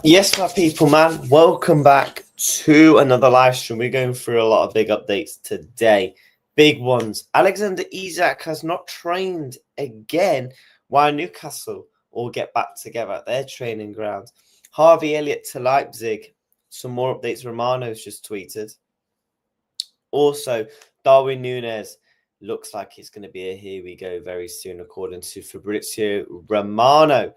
Yes, my people, man. Welcome back to another live stream. We're going through a lot of big updates today. Big ones. Alexander Isak has not trained again while Newcastle all get back together at their training ground. Harvey Elliott to Leipzig. Some more updates. Romano's just tweeted. Also, Darwin Nunez looks like it's going to be a here we go very soon, according to Fabrizio Romano.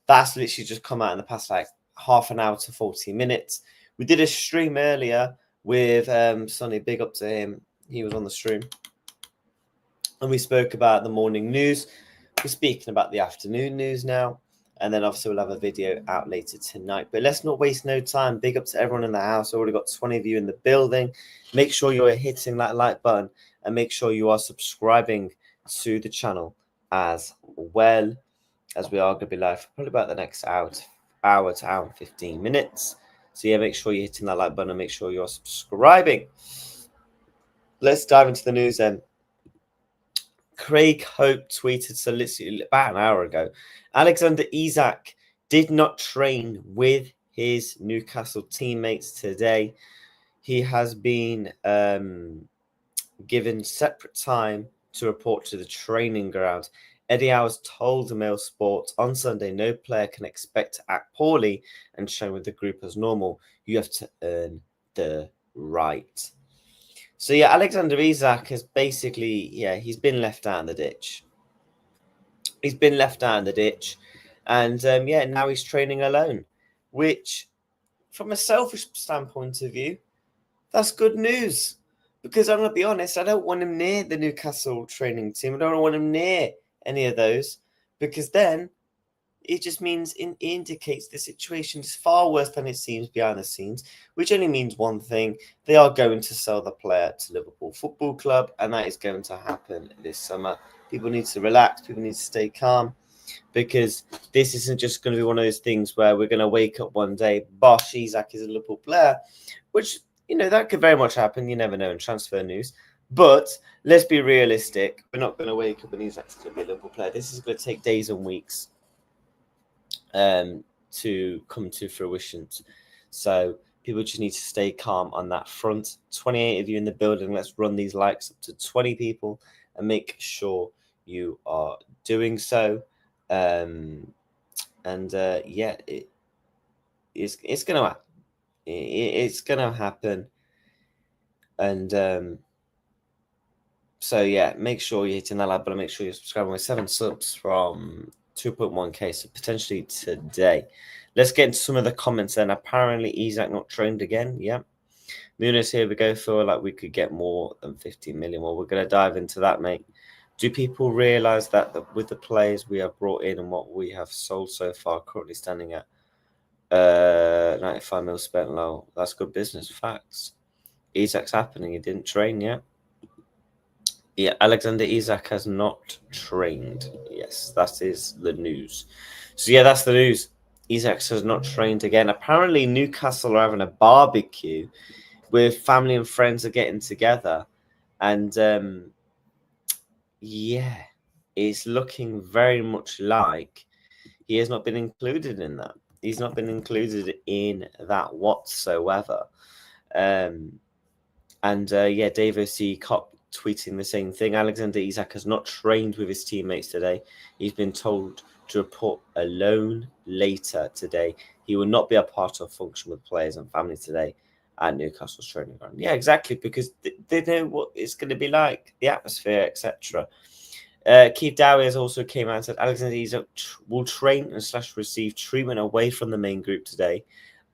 That's literally just come out in the past half an hour to 40 minutes. We did a stream earlier with Sonny. Big up to him. He was on the stream. And we spoke about the morning news. We're speaking about the afternoon news now. And then obviously we'll have a video out later tonight. But let's not waste no time. Big up to everyone in the house. Already got 20 of you in the building. Make sure you're hitting that like button. And make sure you are subscribing to the channel as well, as we are going to be live for probably about the next hour to hour and 15 minutes. So yeah, make sure you're hitting that like button and make sure you're subscribing. Let's dive into the news then. Craig Hope tweeted, so literally about an hour ago, Alexander Isak did not train with his Newcastle teammates today. He has been given separate time to report to the training ground. Eddie Howe's told the Mail Sports on Sunday no player can expect to act poorly and train with the group as normal. You have to earn the right. So, yeah, Alexander Isak has basically, he's been left out in the ditch. He's been left out in the ditch. And, now he's training alone, which, from a selfish standpoint of view, that's good news. Because I'm going to be honest, I don't want him near the Newcastle training team. I don't want him near any of those. Because then it just means it indicates the situation is far worse than it seems behind the scenes, which only means one thing. They are going to sell the player to Liverpool Football Club, and that is going to happen this summer. People need to relax. People need to stay calm, because this isn't just going to be one of those things where we're going to wake up one day, bosh, Isak is a Liverpool player, which, that could very much happen. You never know in transfer news. But let's be realistic. We're not going to wake up and Isak's going to be a Liverpool player. This is going to take days and weeks to come to fruition. So people just need to stay calm on that front. 28 of you in the building. Let's run these likes up to 20 people and make sure you are doing so. It's gonna happen. It's gonna happen. And so yeah, make sure you're hitting that like button. Make sure you're subscribing. With 7 subs from 2.1k, so potentially today. Let's get into some of the comments then. Apparently, Isak not trained again. Yeah. Nunez, here we go. Feel like we could get more than 15 million. Well, we're going to dive into that, mate. Do people realise that with the players we have brought in and what we have sold so far, currently standing at 95 mil spent low? That's good business. Facts. Isak's happening. He didn't train yet. Yeah, Alexander Isak has not trained. Yes, that is the news. So, yeah, that's the news. Isak has not trained again. Apparently, Newcastle are having a barbecue where family and friends are getting together. And, it's looking very much like he has not been included in that. He's not been included in that whatsoever. Dave O.C. Cop tweeting the same thing. Alexander Isak has not trained with his teammates today. He's been told to report alone later today. He will not be a part of function with players and family today at Newcastle's training ground. Yeah, exactly, because they know what it's going to be like, the atmosphere, etc. Keith Dowie has also came out and said Alexander Isak will train and / receive treatment away from the main group today,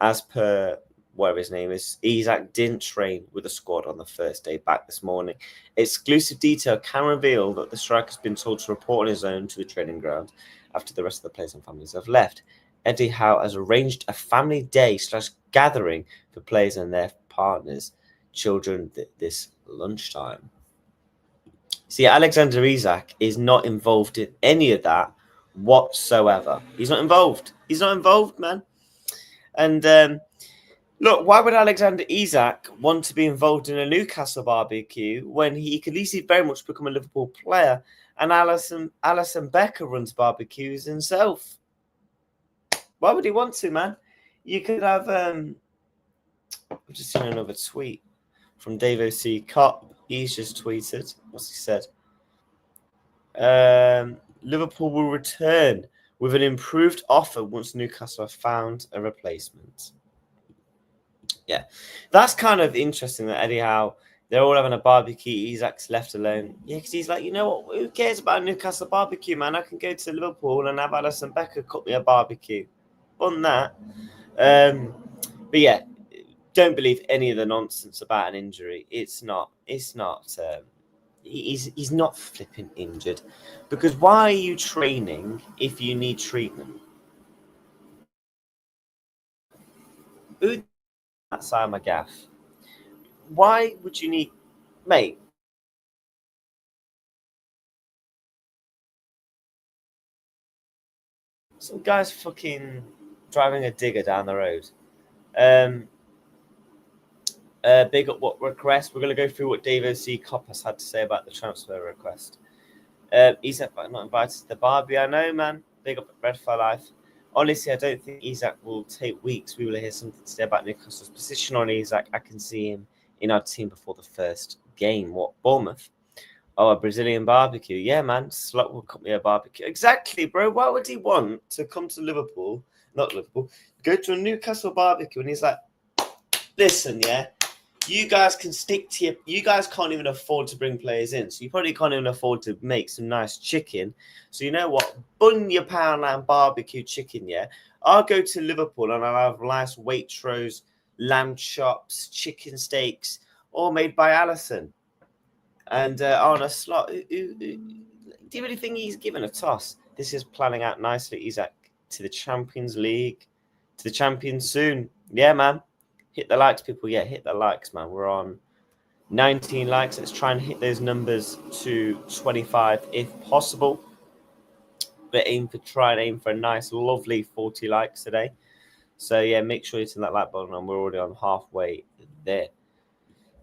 as per whatever his name is. Isak didn't train with the squad on the first day back this morning. Exclusive detail can reveal that the striker has been told to report on his own to the training ground after the rest of the players and families have left. Eddie Howe has arranged a family day / gathering for players and their partners, children this lunchtime. See, Alexander Isak is not involved in any of that whatsoever. He's not involved. He's not involved, man. And look, why would Alexander Isak want to be involved in a Newcastle barbecue when he could easily very much become a Liverpool player, and Alisson Becker runs barbecues himself? Why would he want to, man? You could have. I've just seen another tweet from Dave O.C. Cop. He's just tweeted. What's he said? Liverpool will return with an improved offer once Newcastle have found a replacement. Yeah, that's kind of interesting that Eddie Howe, they're all having a barbecue. Isak's left alone. Yeah, because he's like, you know what? Who cares about Newcastle barbecue, man? I can go to Liverpool and have Alisson Becker cook me a barbecue. On that. But yeah, don't believe any of the nonsense about an injury. It's not. He's not flipping injured, because why are you training if you need treatment? Who outside my gaff? Why would you need, mate? Some guy's fucking driving a digger down the road. Big up what request. We're going to go through what David C. Copp has had to say about the transfer request. Isak not invited to the Barbie. I know, man. Big up Red for Life. Honestly, I don't think Isak will take weeks. We will hear something today about Newcastle's position on Isak. I can see him in our team before the first game. What, Bournemouth? Oh, a Brazilian barbecue. Yeah, man. Slot will cook me a barbecue. Exactly, bro. Why would he want to come to Liverpool? Not Liverpool. Go to a Newcastle barbecue, and he's like, listen, yeah, you guys can stick to you guys can't even afford to bring players in. So you probably can't even afford to make some nice chicken. So you know what? Bun your Poundland barbecue chicken, yeah? I'll go to Liverpool and I'll have nice Waitrose, lamb chops, chicken steaks, all made by Alisson. And on a slot, do you really think he's given a toss? This is planning out nicely. Isak to the Champions League, to the Champions soon. Yeah, man. Hit the likes, people. Yeah, hit the likes, man. We're on 19 likes. Let's try and hit those numbers to 25 if possible. But try and aim for a nice, lovely 40 likes today. So yeah, make sure you turn that like button on. We're already on halfway there.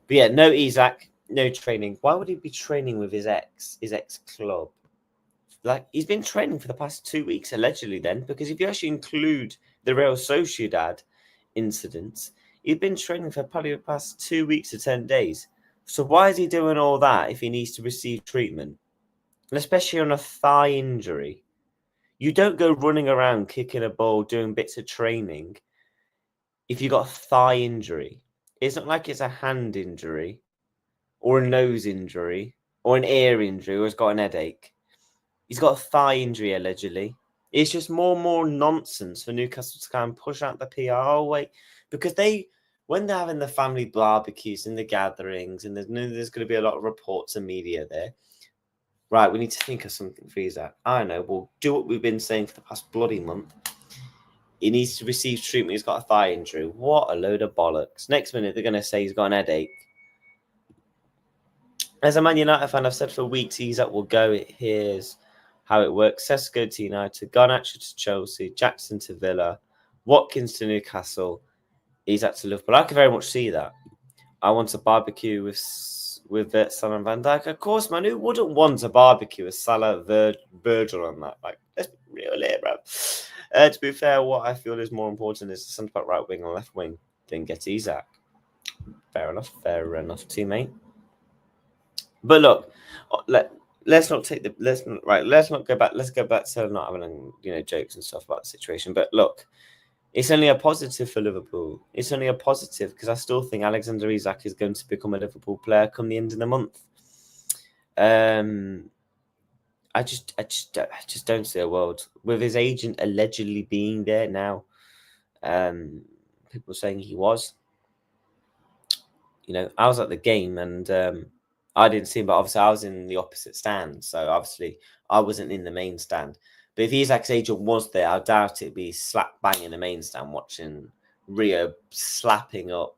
But yeah, no Isak, no training. Why would he be training with his ex club? Like, he's been training for the past 2 weeks, allegedly, then, because if you actually include the Real Sociedad incidents, he's been training for probably the past 2 weeks to 10 days. So why is he doing all that if he needs to receive treatment? And especially on a thigh injury. You don't go running around kicking a ball, doing bits of training if you got a thigh injury. It's not like it's a hand injury or a nose injury or an ear injury or he's got an headache. He's got a thigh injury, allegedly. It's just more and more nonsense for Newcastle to kind of push out the PR. Oh, wait, because when they're having the family barbecues and the gatherings, and there's going to be a lot of reports and media there. Right, we need to think of something for Isak. I know, we'll do what we've been saying for the past bloody month. He needs to receive treatment. He's got a thigh injury. What a load of bollocks. Next minute, they're going to say he's got an headache. As a Man United fan, I've said for weeks, Isak will go. Here's how it works. Sesko to United, Garnacho to Chelsea, Jackson to Villa, Watkins to Newcastle, Isak to Liverpool. I can very much see that. I want a barbecue with Salah and Van Dijk. Of course, man. Who wouldn't want a barbecue with Salah, Virgil on that? Like, let's be real here, bro. To be fair, what I feel is more important is the centre back, right wing, and left wing. Then get Isak. Fair enough, teammate. But look, let's not take the let's not go back. Let's go back to not having jokes and stuff about the situation. But look, it's only a positive for Liverpool. It's only a positive because I still think Alexander Isak is going to become a Liverpool player come the end of the month. I just don't see a world with his agent allegedly being there now. People saying he was. I was at the game and I didn't see him, but obviously I was in the opposite stand. So obviously I wasn't in the main stand. But if Isak's agent was there, I doubt it'd be slap bang in the main stand watching Rio slapping up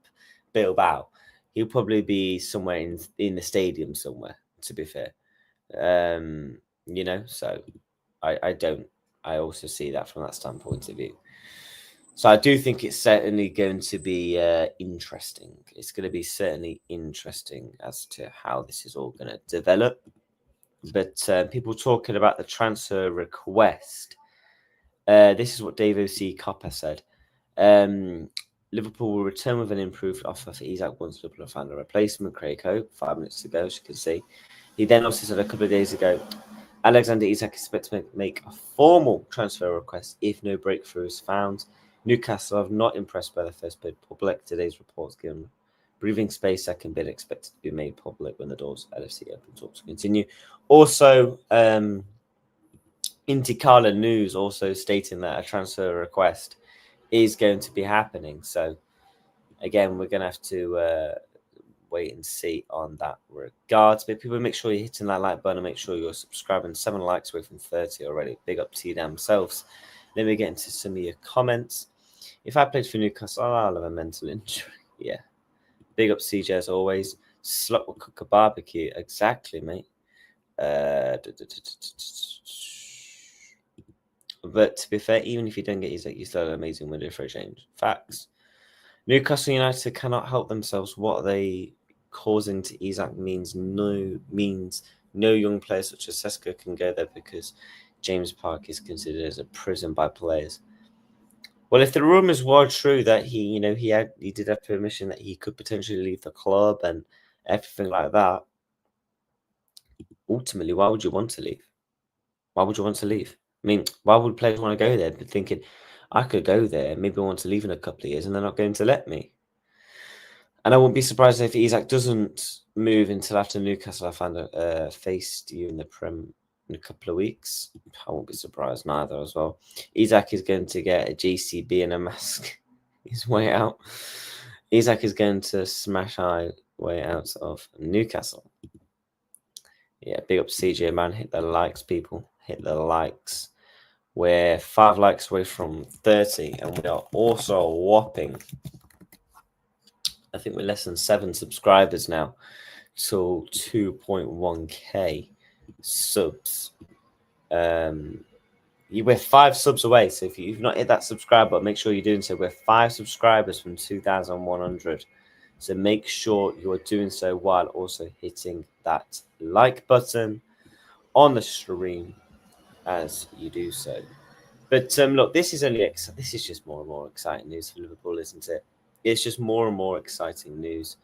Bilbao. He'll probably be somewhere in the stadium somewhere, to be fair. So I also see that from that standpoint of view. So I do think it's certainly going to be interesting. It's going to be certainly interesting as to how this is all going to develop. But people talking about the transfer request. This is what Dave O.C. Copper said. Liverpool will return with an improved offer for Isak once Liverpool have found a replacement. Craig Hope, 5 minutes to go, as you can see. He then also said a couple of days ago, Alexander Isak is expected to make a formal transfer request if no breakthrough is found. Newcastle have not impressed by the first bid public. Today's reports given breathing space. Second bid expected to be made public when the doors LFC open. Talks continue. Also, Intikala News also stating that a transfer request is going to be happening. So, again, we're going to have to wait and see on that regards. But people, make sure you're hitting that like button and make sure you're subscribing. 7 likes away from 30 already. Big up to you themselves. Let me get into some of your comments. If I played for Newcastle, I'll have a mental injury. Yeah. Big up CJ as always. Slut will cook a barbecue. Exactly, mate. But to be fair, even if you don't get Isak, you still have an amazing window for a change. Facts. Newcastle United cannot help themselves. What they causing to Isak means no young players such as Sesko can go there because James Park is considered as a prison by players. Well, if the rumors were true that he did have permission that he could potentially leave the club and everything like that, ultimately, why would you want to leave? Why would you want to leave? I mean, why would players want to go there? But thinking, I could go there, maybe I want to leave in a couple of years, and they're not going to let me. And I wouldn't be surprised if Isak doesn't move until after Newcastle I find faced you in the Prem in a couple of weeks. I won't be surprised neither as well. Isak is going to get a GCB and a mask his way out. Isak is going to smash high way out of Newcastle. Yeah, big up CJ, man. Hit the likes, people. Hit the likes. We're 5 likes away from 30, and we are also a whopping, I think we're less than 7 subscribers now, to 2.1k subs. We're 5 subs away, so if you've not hit that subscribe button, make sure you're doing so. We're 5 subscribers from 2,100, so make sure you are doing so while also hitting that like button on the stream as you do so. But look, this is just more and more exciting news for Liverpool, isn't it? It's just more and more exciting news.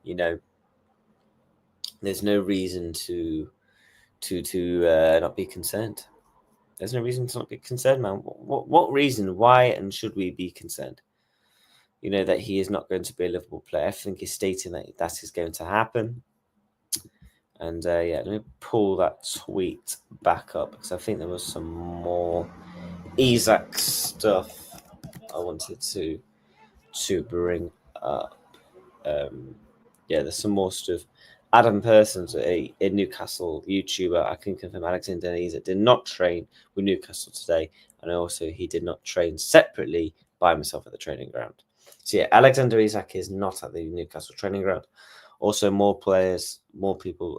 You know, there's no reason to not be concerned. There's no reason to not be concerned, man. What reason? Why and should we be concerned? You know that he is not going to be a Liverpool player. I think he's stating that is going to happen. And yeah, let me pull that tweet back up because I think there was some more Isak stuff I wanted to bring up. Yeah, there's some more stuff. Adam Persons, a Newcastle YouTuber, I can confirm Alexander Isak did not train with Newcastle today, and also he did not train separately by himself at the training ground. So yeah, Alexander Isak is not at the Newcastle training ground. Also, more players, more people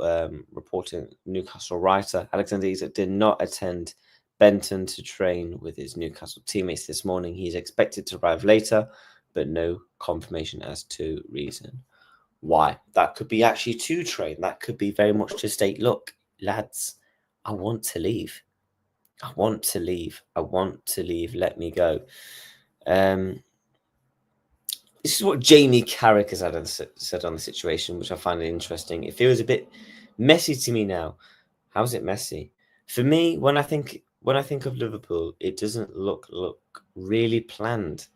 reporting. Newcastle writer Alexander Isak did not attend Benton to train with his Newcastle teammates this morning. He's expected to arrive later, but no confirmation as to reason why. That could be actually to train. That could be very much to state, look, lads, I want to leave. I want to leave. I want to leave. Let me go. This is what Jamie Carrick has said on the situation, which I find interesting. It feels a bit messy to me now. How is it messy? For me, when I think of Liverpool, it doesn't look really planned.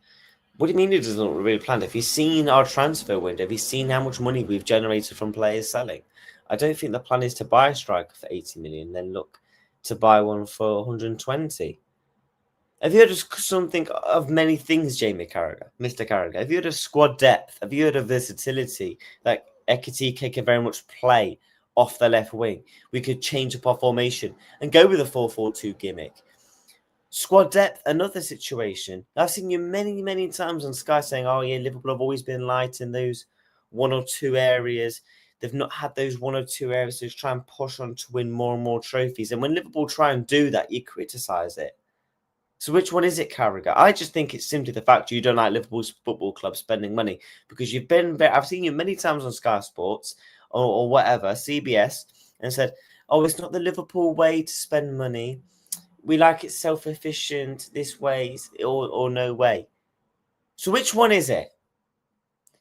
What do you mean it doesn't look really planned? Have you seen our transfer window? Have you seen how much money we've generated from players selling? I don't think the plan is to buy a striker for 80 million, then look to buy one for 120. Have you heard of something of many things, Jamie Carragher, Mr. Carragher? Have you heard of squad depth? Have you heard of versatility? Like Ekitike can very much play off the left wing. We could change up our formation and go with a 4-4-2 gimmick. Squad depth, another situation. I've seen you many, many times on Sky saying, oh, yeah, Liverpool have always been light in those 1 or 2 areas. They've not had those 1 or 2 areas to try and push on to win more and more trophies. And when Liverpool try and do that, you criticise it. So which one is it, Carragher? I just think it's simply the fact you don't like Liverpool's football club spending money because you've been. I've seen you many times on Sky Sports or whatever, CBS, and said, "Oh, it's not the Liverpool way to spend money. We like it self-efficient this way or no way." So which one is it?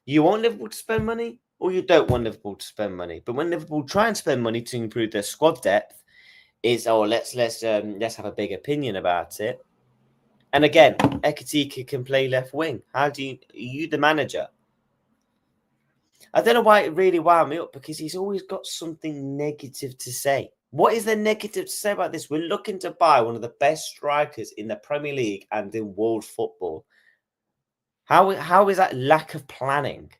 You want Liverpool to spend money, or you don't want Liverpool to spend money? But when Liverpool try and spend money to improve their squad depth, it's let's have a big opinion about it. And again, Ekitike can play left wing. Are you the manager? I don't know why it really wound me up, because he's always got something negative to say. What is there negative to say about this? We're looking to buy one of the best strikers in the Premier League and in world football. How is that lack of planning?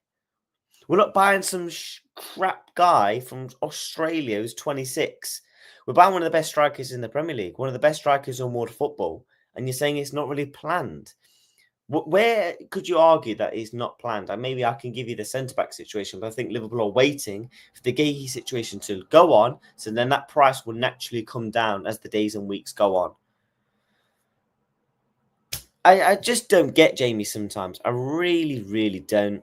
We're not buying some crap guy from Australia who's 26. We're buying one of the best strikers in the Premier League, one of the best strikers in world football, and you're saying it's not really planned. Where could you argue that is not planned? And maybe I can give you the centre-back situation, but I think Liverpool are waiting for the Gahey situation to go on, so then that price will naturally come down as the days and weeks go on. I just don't get Jamie sometimes. I really, really don't.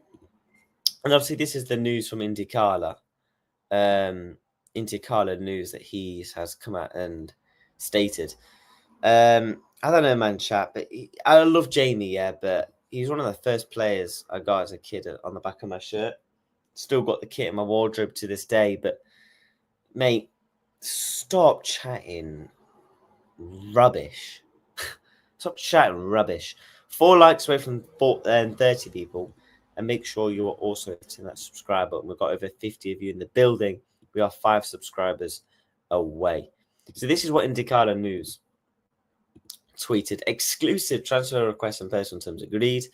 And obviously this is the news from IndyCar news that he has come out and stated. I don't know, man, chat, but I love Jamie, yeah, but he's one of the first players I got as a kid on the back of my shirt. Still got the kit in my wardrobe to this day, but mate, stop chatting rubbish. Stop chatting rubbish. 4 likes away from 30 people, and make sure you are also hitting that subscribe button. We've got over 50 of you in the building. We are 5 subscribers away. So this is what IndyCar News tweeted: exclusive transfer request and personal terms agreed.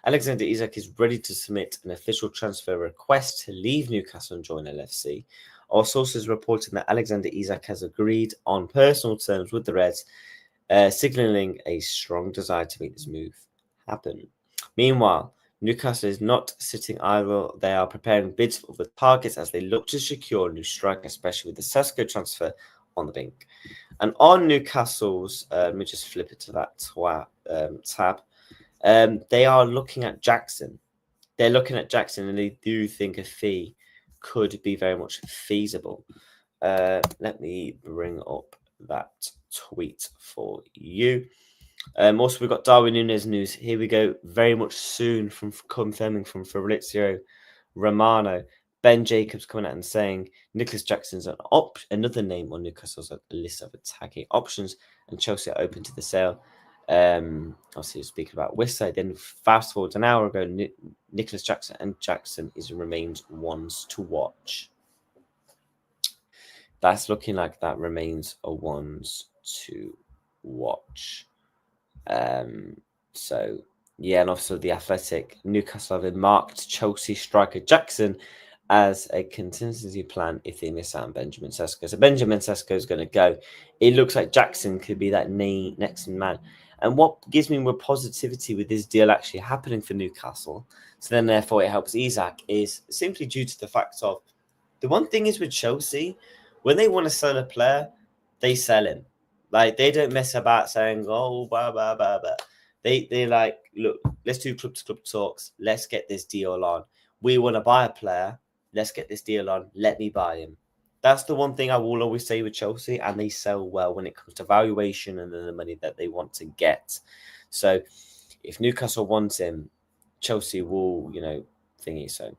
Alexander Isak is ready to submit an official transfer request to leave Newcastle and join LFC. Our sources reporting that Alexander Isak has agreed on personal terms with the Reds, signalling a strong desire to make this move happen. Meanwhile, Newcastle is not sitting idle. They are preparing bids for other targets as they look to secure a new striker, especially with the Sasko transfer on the brink. And on Newcastle's, let me just flip it to that tab. They are looking at Jackson. They're looking at Jackson, and they do think a fee could be very much feasible. Let me bring up that tweet for you. Also, we've got Darwin Nunez news. Here we go. Very much soon from confirming from Fabrizio Romano. Ben Jacobs coming out and saying Nicholas Jackson's another name on Newcastle's list of attacking options, and Chelsea are open to the sale. Obviously, speaking about Westside, then fast forward an hour ago, Nicholas Jackson remains ones to watch. That's looking like that remains a ones to watch. So yeah, and also the Athletic, Newcastle have marked Chelsea striker Jackson as a contingency plan if they miss out on Benjamin Sesko. So Benjamin Sesko is going to go. It looks like Jackson could be that next man. And what gives me more positivity with this deal actually happening for Newcastle, so then therefore it helps Isak, is simply due to the fact of the one thing is with Chelsea, when they want to sell a player, they sell him. Like, they don't mess about saying, oh, blah, blah, blah, blah. They like, look, let's do club-to-club talks. Let's get this deal on. We want to buy a player. Let's get this deal on. Let me buy him. That's the one thing I will always say with Chelsea, and they sell well when it comes to valuation and then the money that they want to get. So if Newcastle wants him, Chelsea will, thingy. So,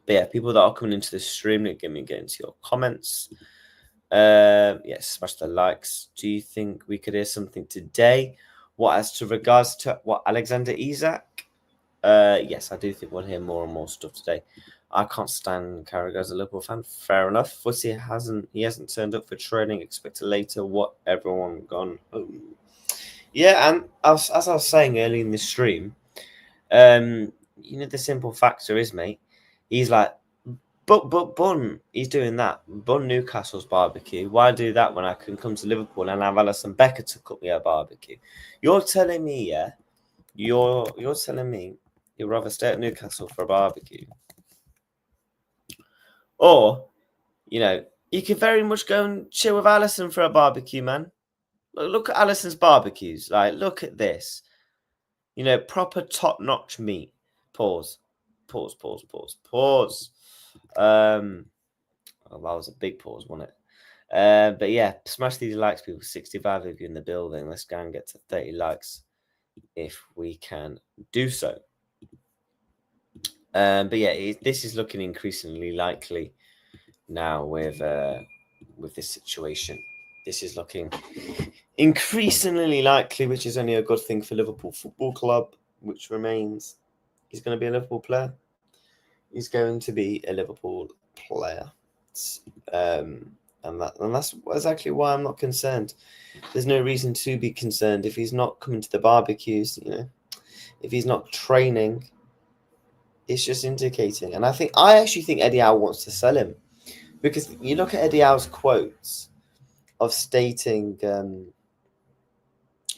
but yeah, people that are coming into the stream, get into your comments. Yes, smash the likes. Do you think we could hear something today? What as to regards to what Alexander Isak? Yes, I do think we'll hear more and more stuff today. I can't stand Carragher as a Liverpool fan. Fair enough. Footy hasn't turned up for training. Expected later. What, everyone gone home? Yeah, and as I was saying early in the stream, the simple factor is, mate, he's like, but Bun, he's doing that. Bun Newcastle's barbecue. Why do that when I can come to Liverpool and have Alison Becker to cook me a barbecue? You're telling me, yeah? You're telling me you'd rather stay at Newcastle for a barbecue? Or, you could very much go and chill with Alison for a barbecue, man. Look at Alison's barbecues. Like, look at this. Proper top-notch meat. Pause. Oh, that was a big pause, wasn't it? But yeah, smash these likes, people. 65 of you in the building. Let's go and get to 30 likes. if we can do so. But yeah, this is looking increasingly likely now with this situation. This is looking increasingly likely, which is only a good thing for Liverpool Football Club, which remains. He's going to be a Liverpool player. He's going to be a Liverpool player. And that's exactly why I'm not concerned. There's no reason to be concerned if he's not coming to the barbecues, if he's not training. It's just indicating. And I actually think Eddie Howe wants to sell him, because you look at Eddie Howe's quotes of stating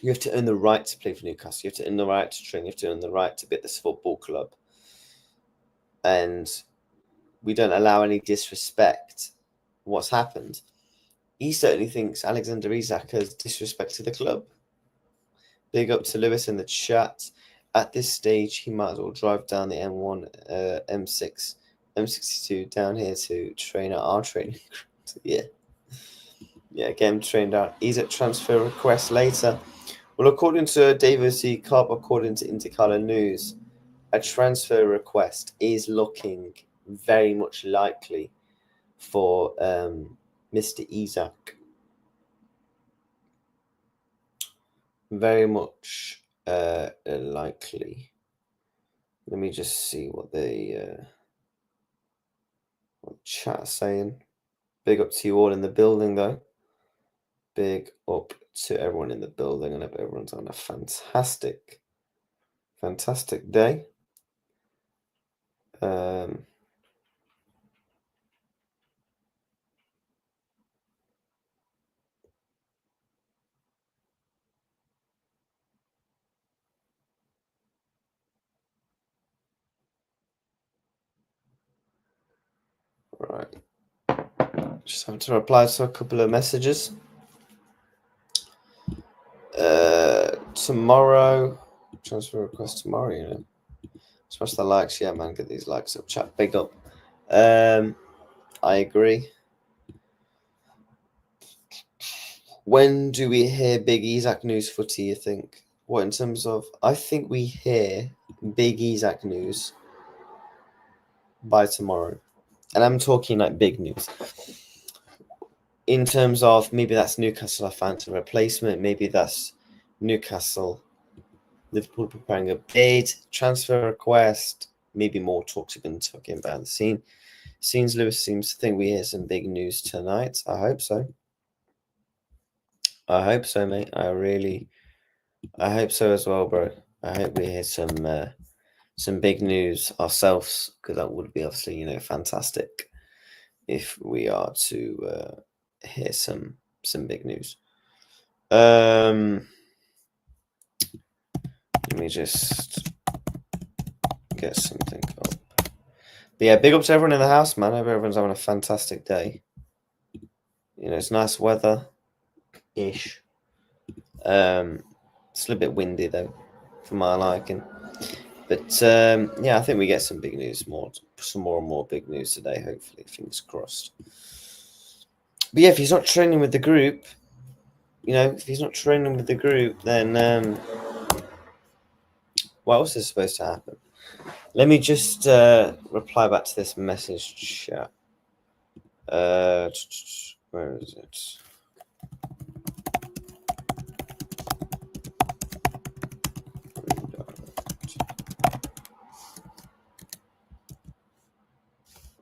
you have to earn the right to play for Newcastle, you have to earn the right to train, you have to earn the right to be at this football club, and we don't allow any disrespect. What's happened? He certainly thinks Alexander Isak has disrespected the club. Big up to Lewis in the chat. At this stage, he might as well drive down the M1, M6, M62 down here to train at our training ground. Yeah, get him trained out. Isak transfer request later. Well, according to David C. Cobb, according to Intercolor News, a transfer request is looking very much likely for Mr. Isak. Very much likely. Let me just see what the chat's saying. Big up to you all in the building, though. Big up to everyone in the building, and I hope everyone's on a fantastic day. Right. Just have to reply to a couple of messages. Tomorrow, transfer request tomorrow, Smash the likes, yeah, man. Get these likes up, chat. Big up. I agree. When do we hear big Isak news, Footy, you think? What, in terms of... I think we hear big Isak news by tomorrow. And I'm talking like big news. In terms of maybe that's Newcastle a phantom replacement. Maybe that's Newcastle, Liverpool preparing a bid, transfer request. Maybe more talks have been talking about the scene. Scenes Lewis seems to think we hear some big news tonight. I hope so. I hope so, mate. I hope so as well, bro. I hope we hear some big news ourselves, because that would be obviously, fantastic if we are to hear some big news. Let me just get something up. But yeah, big up to everyone in the house, man. I hope everyone's having a fantastic day. It's nice weather-ish. It's a little bit windy though, for my liking. But yeah, I think we get some big news, some more and more big news today. Hopefully, fingers crossed. But yeah, if he's not training with the group, then what else is supposed to happen? Let me just reply back to this message chat. Where is it?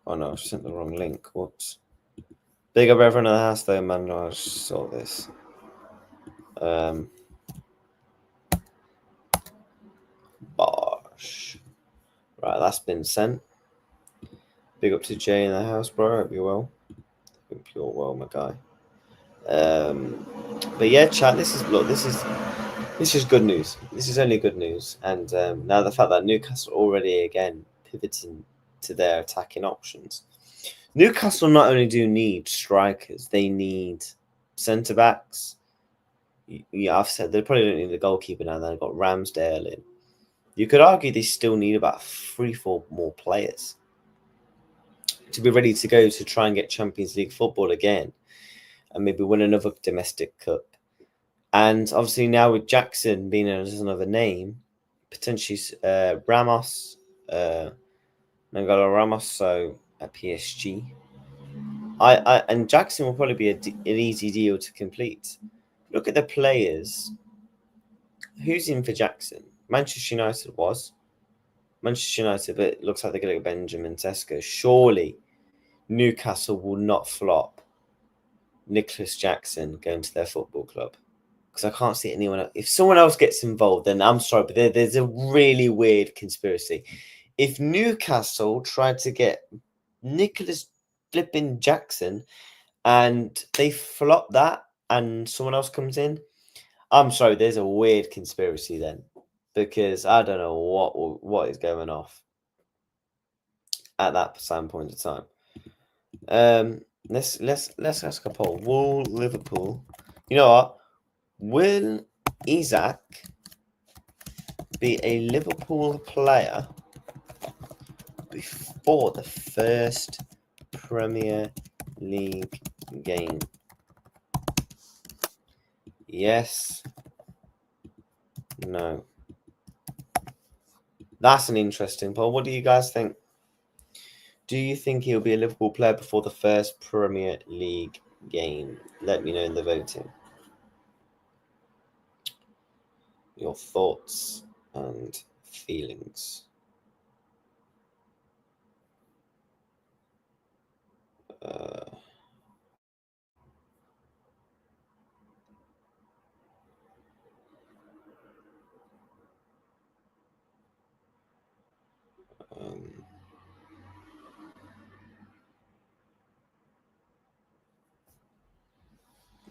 Oh no, I sent the wrong link. Whoops. Big up everyone in the house though, man. I just saw this. Bosh. Right, that's been sent. Big up to Jay in the house, bro. I hope you're well. Hope you're well, my guy. But yeah, chat. This is good news. This is only good news. And now the fact that Newcastle already again pivoting to their attacking options. Newcastle not only do need strikers, they need centre backs. Yeah, I've said they probably don't need the goalkeeper now. They've got Ramsdale in. You could argue they still need about 3-4 more players to be ready to go to try and get Champions League football again, and maybe win another domestic cup. And obviously now with Jackson being as another name, potentially Ramos, N'Golo Ramos, so at PSG. And Jackson will probably be an easy deal to complete. Look at the players. Who's in for Jackson? Manchester United was. Manchester United, but it looks like they're going to get Benjamin Sesko. Surely Newcastle will not flop Nicholas Jackson going to their football club. Because I can't see anyone else. If someone else gets involved, then I'm sorry, but there's a really weird conspiracy. If Newcastle tried to get Nicholas flipping Jackson and they flop that and someone else comes in, I'm sorry, there's a weird conspiracy then. Because I don't know what is going off at that same point of time. Let's ask a poll. Will Liverpool? You know what? Will Isak be a Liverpool player before the first Premier League game? Yes. No. That's an interesting poll. What do you guys think? Do you think he'll be a Liverpool player before the first Premier League game? Let me know in the voting. Your thoughts and feelings.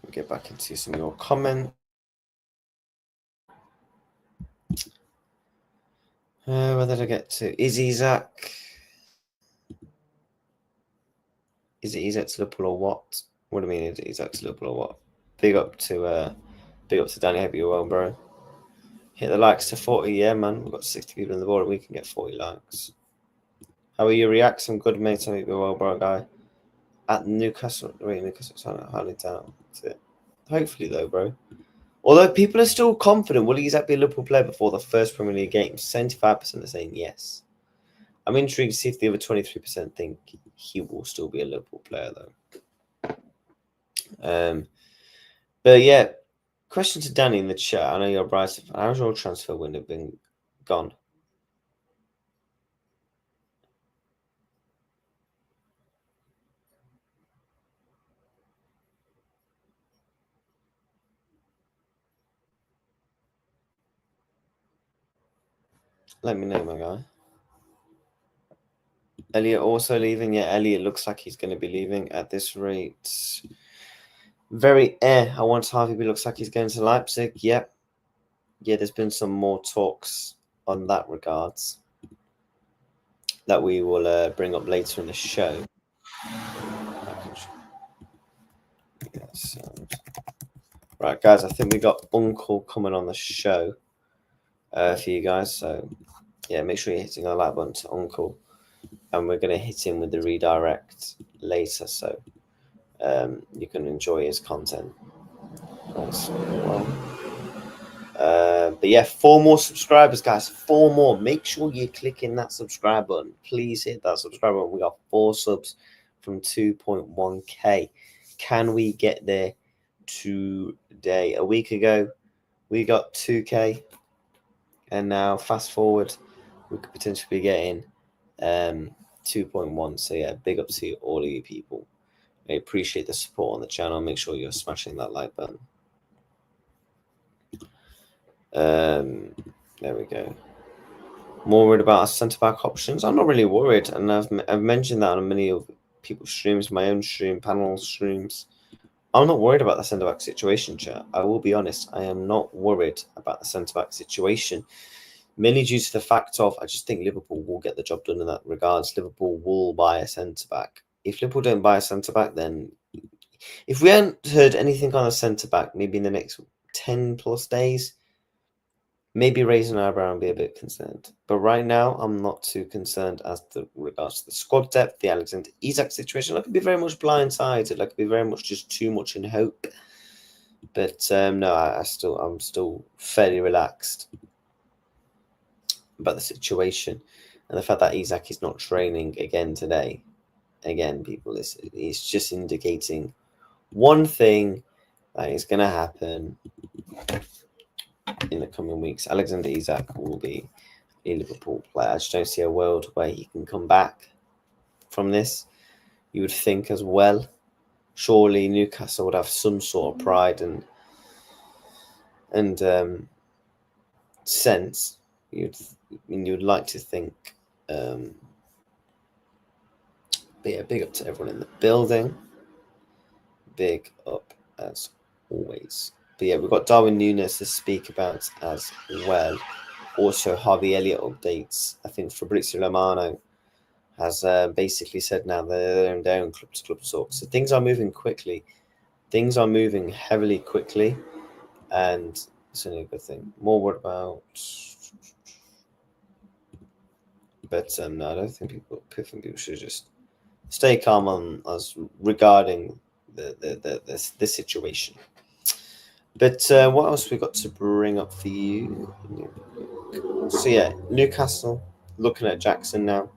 Get back and see some of your comments. Where did I get to? Is Isak? Is it Isak to Liverpool or what? What do you mean? Is it Isak to Liverpool or what? Big up to Danny. Hope you're well, bro. Hit the likes to 40. Yeah, man. We've got 60 people on the board. We can get 40 likes. How are you? React? I'm good, mate. I hope you're well, bro, guy. At Newcastle. Wait, Newcastle. Highly doubt. That's it. Hopefully, though, bro. Although people are still confident, will Isak be a Liverpool player before the first Premier League game? 75% are saying yes. I'm intrigued to see if the other 23% think he will still be a Liverpool player, though. But yeah, question to Danny in the chat. I know you're a Brighton fan. How's your transfer window been gone? Let me know, my guy. Elliot also leaving. Yeah, Elliot looks like he's going to be leaving at this rate. Very I want Harvey, but looks like he's going to Leipzig. Yep. Yeah, there's been some more talks on that regards that we will bring up later in the show. Right, guys, I think we got Uncle coming on the show for you guys. So, yeah, make sure you're hitting the like button to Uncle. And we're going to hit him with the redirect later, so you can enjoy his content. But yeah, 4 more subscribers, guys. 4 more. Make sure you're clicking that subscribe button. Please hit that subscribe button. We got 4 subs from 2.1k. Can we get there today? A week ago, we got 2k. And now, fast forward, we could potentially be getting 2.1. So yeah, big up to all of you people. I appreciate the support on the channel. Make sure you're smashing that like button. There we go. More worried about our centre-back options. I'm not really worried, and I've mentioned that on many of people's streams, my own stream, panel streams. I'm not worried about the centre-back situation, chat. I will be honest. I am not worried about the centre-back situation. Mainly due to the fact of, I just think Liverpool will get the job done in that regards. Liverpool will buy a centre-back. If Liverpool don't buy a centre-back, then if we hadn't heard anything on a centre-back, maybe in the next 10 plus days, maybe raise an eyebrow and be a bit concerned. But right now, I'm not too concerned as to regards to the squad depth, the Alexander Isak situation. I could be very much blindsided. I could be very much just too much in hope. But no, I'm still fairly relaxed about the situation and the fact that Isak is not training again today. Again, people, it's just indicating one thing that is going to happen in the coming weeks. Alexander Isak will be a Liverpool player. I just don't see a world where he can come back from this. You would think as well. Surely Newcastle would have some sort of pride and sense. You'd like to think. But yeah, big up to everyone in the building. Big up as always. But yeah, we've got Darwin Nunez to speak about as well. Also, Harvey Elliott updates. I think Fabrizio Romano has basically said now they're in down club-to-club talks. So things are moving quickly. Things are moving heavily quickly. And it's only a good thing. More what about... But no, I don't think people should just stay calm on us regarding the situation. But what else we got to bring up for you? So yeah, Newcastle looking at Jackson now.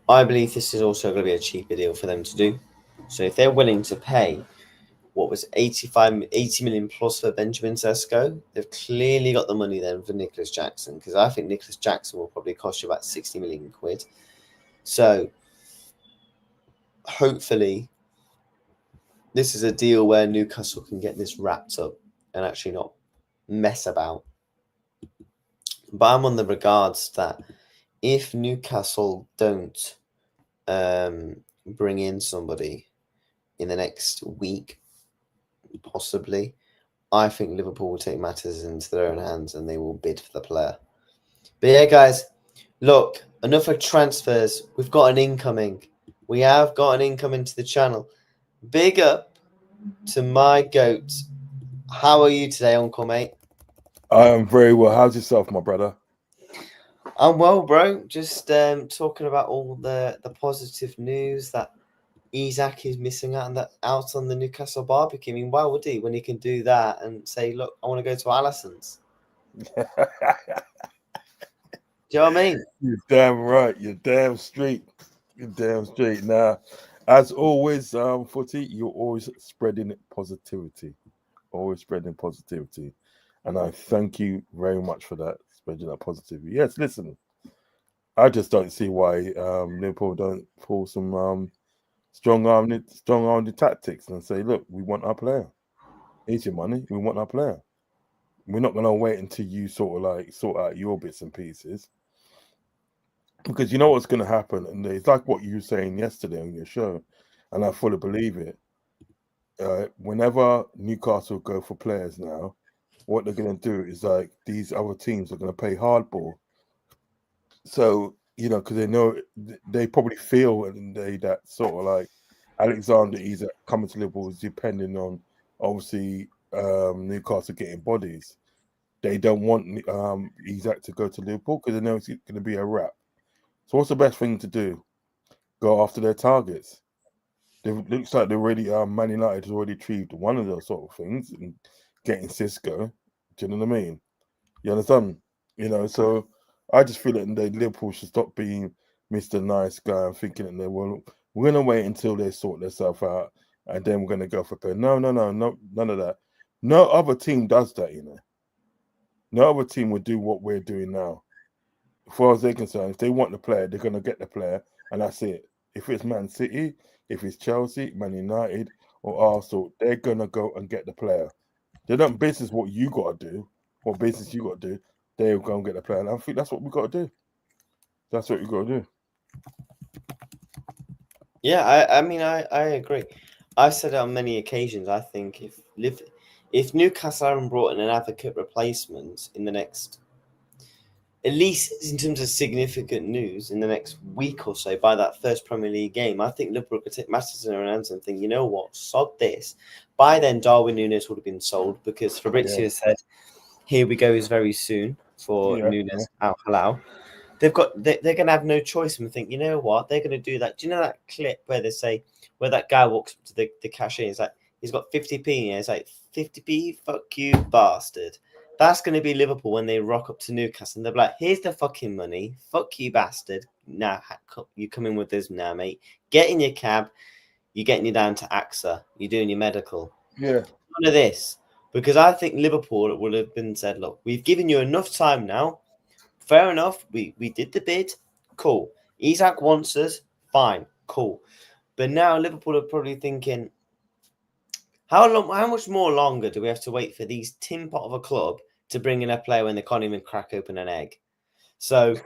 I believe this is also going to be a cheaper deal for them to do. So if they're willing to pay what was 80 million plus for Benjamin Sesko, they've clearly got the money then for Nicholas Jackson, because I think Nicholas Jackson will probably cost you about 60 million quid. So hopefully this is a deal where Newcastle can get this wrapped up and actually not mess about. But I'm on the regards that if Newcastle don't bring in somebody in the next week, possibly, I think Liverpool will take matters into their own hands and they will bid for the player. But yeah, guys, look, enough of transfers. We've got an incoming. We have got an incoming to the channel. Big up to my goat. How are you today, Uncle Mate? I am very well. How's yourself, my brother? I'm well, bro. Just talking about all the positive news that Isak is missing out on the Newcastle barbecue. I mean, why would he when he can do that and say, look, I want to go to Allison's? Do you know what I mean? You're damn right. You're damn straight. You're damn straight. Now, as always, Footy, you're always spreading positivity. Always spreading positivity. And I thank you very much for that, spreading that positivity. Yes, listen, I just don't see why Liverpool don't pull some strong-armed tactics and say, look, we want our player. Here's your money. We want our player. We're not going to wait until you sort out your bits and pieces. Because you know what's going to happen. And it's like what you were saying yesterday on your show. And I fully believe it. Whenever Newcastle go for players now, what they're going to do is like these other teams are going to play hardball. So, because they know they probably feel that sort of like Alexander Isak coming to Liverpool is depending on obviously Newcastle getting bodies. They don't want Isak to go to Liverpool because they know it's going to be a wrap. So what's the best thing to do? Go after their targets. It looks like they already Man United has already achieved one of those sort of things and getting Cisco. Do you know what I mean? You understand? So I just feel that Liverpool should stop being Mr. Nice Guy and thinking that we're going to wait until they sort themselves out and then we're going to go for player. No, none of that. No other team does that, No other team would do what we're doing now. As far as they're concerned, if they want the player, they're going to get the player, and that's it. If it's Man City, if it's Chelsea, Man United, or Arsenal, they're going to go and get the player. They don't business what you got to do, what business you got to do. They'll go and get the player. And I think that's what we got to do. That's what we got to do. Yeah, I mean, I agree. I've said it on many occasions. I think if Newcastle haven't brought in an advocate replacement in the next, at least in terms of significant news, in the next week or so by that first Premier League game, I think Liverpool could take matters in their own hands and think, you know what, sod this. By then, Darwin Nunez would have been sold because Fabrizio said, here we go is very soon for Nunez out Hilal. They're going to have no choice and think, you know what, they're going to do that. Do you know that clip where they say, where that guy walks up to the cashier and is like, He's got 50p. It's like 50p. Fuck you, bastard. That's going to be Liverpool when they rock up to Newcastle. And they're like, here's the fucking money. Fuck you, bastard. Now, you come in with this now, mate. Get in your cab. You're getting you down to AXA. You're doing your medical. Yeah. None of this. Because I think Liverpool would have been said, look, we've given you enough time now. Fair enough. We did the bid. Cool. Isak wants us. Fine. Cool. But now Liverpool are probably thinking, how much more longer do we have to wait for these tin pot of a club to bring in a player when they can't even crack open an egg? So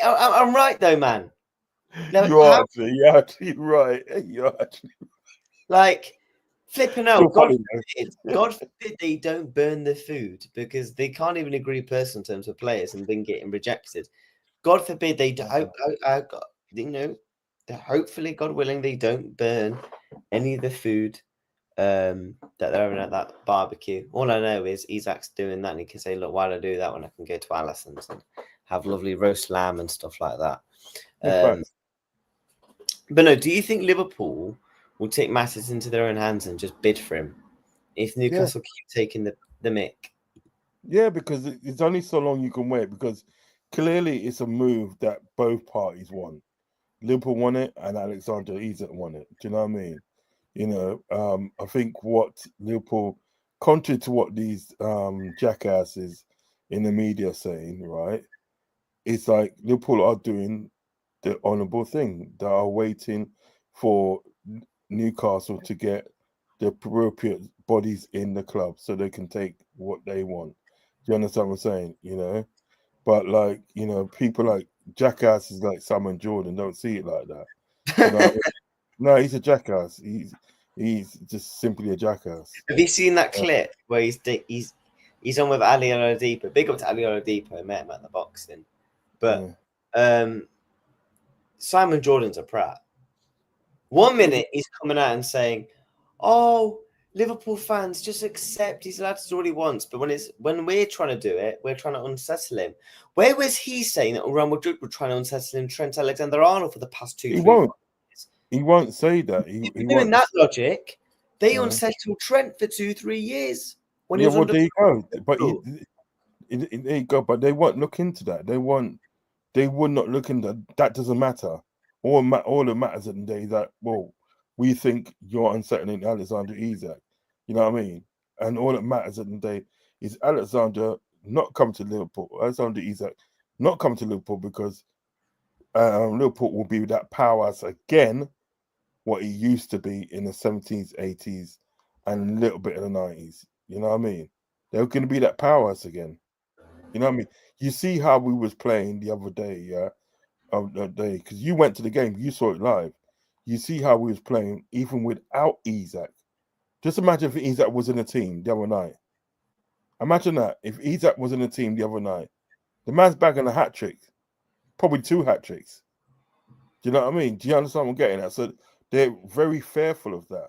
I'm right though, man. Now, You're actually right. You're actually like flipping out. still funny, God forbid they don't burn the food because they can't even agree personal terms with players and then getting rejected. God forbid they don't. Hopefully, God willing, they don't burn any of the food that they're having at that barbecue. All I know is Isak's doing that, and he can say, "Look, why do I do that when I can go to Allison's and have lovely roast lamb and stuff like that?" But no, do you think Liverpool will take matters into their own hands and just bid for him if Newcastle keep taking the mick? Yeah, because it's only so long you can wait. Because clearly, it's a move that both parties want. Liverpool won it, and Alexander Isak won it. Do you know what I mean? You know, I think what Liverpool, contrary to what these jackasses in the media are saying, right? It's like Liverpool are doing the honourable thing. They are waiting for Newcastle to get the appropriate bodies in the club so they can take what they want. Do you understand what I'm saying? You know, but like, you know, people like jackasses like Simon Jordan don't see it like that. You know what I mean? No, he's a jackass. He's just simply a jackass. Have you seen that clip where he's on with Ali Oladipo? Big up to Ali Oladipo. I met him at the boxing, but Simon Jordan's a prat. 1 minute he's coming out and saying, "Oh, Liverpool fans, just accept he's allowed to do what he wants." But when we're trying to do it, we're trying to unsettle him. Where was he saying that Real Madrid were trying to unsettle him, Trent Alexander-Arnold, for the past 2 He 3 won't. 4 years? He won't say that. He Doing won't. that logic, they unsettled Trent for 2 3 years when he was under. There you go. But there you go. But they won't look into that. They would not look into that. That doesn't matter. All that matters at the day is that, well, we think you're unsettling Alexander Isak. You know what I mean? And all that matters at the day is Alexander not come to Liverpool. Alexander Isak not come to Liverpool because Liverpool will be that powerhouse again, what he used to be in the 70s, 80s, and a little bit of the 90s. You know what I mean? They're going to be that powerhouse again. You know what I mean? You see how we was playing the other day, yeah? The day, because you went to the game, you saw it live. You see how we was playing even without Isak. Just imagine if Isak was in the team the other night. Imagine that if Isak was in the team the other night. The man's bagging a hat trick, probably 2 hat tricks. Do you know what I mean? Do you understand what I'm getting at? So they're very fearful of that.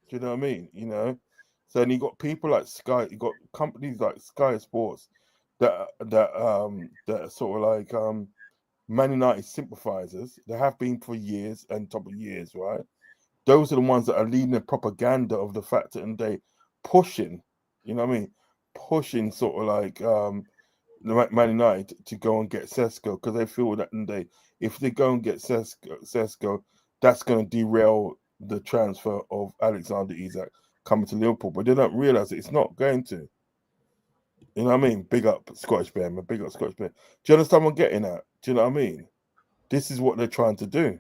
Do you know what I mean? You know. So then you got people like Sky, you got companies like Sky Sports that are sort of like Man United sympathizers. They have been for years and top of years, right? Those are the ones that are leading the propaganda of the fact that they pushing, you know what I mean? Pushing sort of like Man United to go and get Sesko because they feel that if they go and get Sesko, that's going to derail the transfer of Alexander Isak coming to Liverpool. But they don't realize that it's not going to. You know what I mean? Big up Scottish Bear, man. Big up Scottish Bear. Do you understand what I'm getting at? Do you know what I mean? This is what they're trying to do.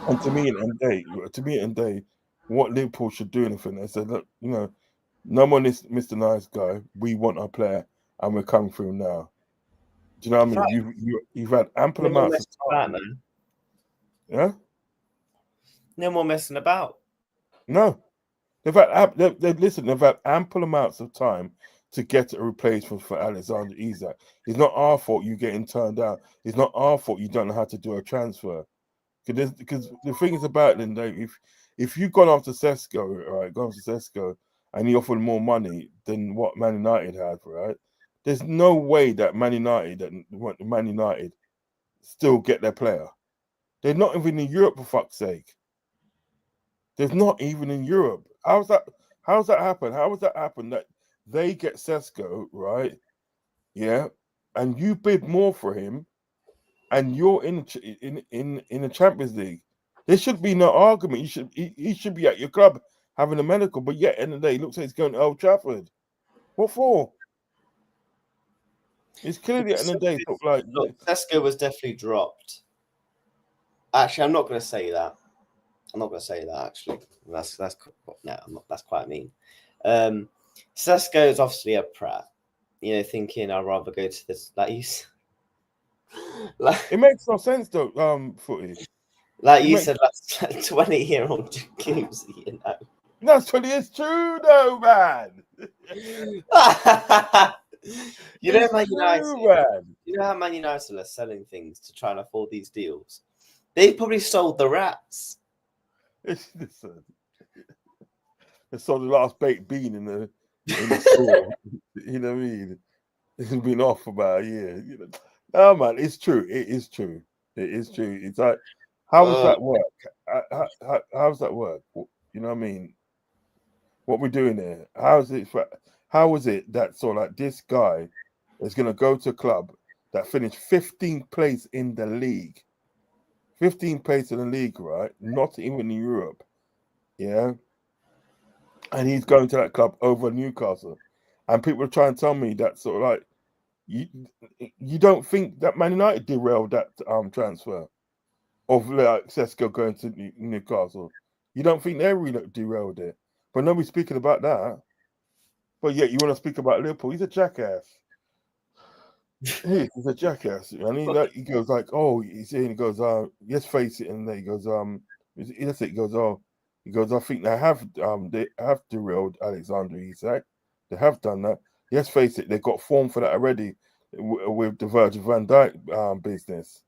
And to me and day, what Liverpool should do anything, they said, look, you know, no one is Mr. Nice Guy. We want our player, and we're coming through him now. Do you know what I mean? You've had ample amounts of time, man. Yeah. No more messing about. No, they've had ample amounts of time to get a replacement for Alexander Isak. It's not our fault you getting turned down. It's not our fault you don't know how to do a transfer. Because the thing is about it, then, if you've gone after Sesko, right, and you offered more money than what Man United had, right? There's no way that Man United still get their player. They're not even in Europe, for fuck's sake. There's not even in Europe. How's that happen? How does that happen that they get Sesko, right? Yeah, and you bid more for him, and you're in the Champions League. There should be no argument. He should be at your club having a medical, but yet in the day, it looks like he's going to Old Trafford. What for? It's clearly at the end of the day, Look, Sesko was definitely dropped. Actually, I'm not going to say that. I'm not going to say that. Actually, that's no, I'm not, that's quite mean. Sesko is obviously a prat. You know, thinking I'd rather go to this. It makes no sense though. Footy. Like you said, that's 20-year-old jacuzzi. You know. That's 20. It's true though, man. You know, Man United. Man. You know how Man United are selling things to try and afford these deals. They probably sold the rats. Listen, they sold the last baked bean in the store. You know what I mean? It's been off for about a year. You know, no, man, it's true. It is true. It is true. It's like, how does that work? How does that work? You know what I mean? What we're doing here? How is it that sort of like this guy is going to go to a club that finished 15th place in the league? 15th place in the league, right? Not even in Europe. Yeah. And he's going to that club over Newcastle. And people are trying to tell me that sort of like, you don't think that Man United derailed that transfer of like Sesko going to Newcastle? You don't think they really derailed it? But nobody's speaking about that. But yet you want to speak about Liverpool? He's a jackass. He's a jackass, and he goes like, oh, he's saying, he goes, let's face it, and then he goes, he goes, I think they have derailed Alexander Isak. They have done that. Let's face it, they've got form for that already with the Virgil van Dijk business.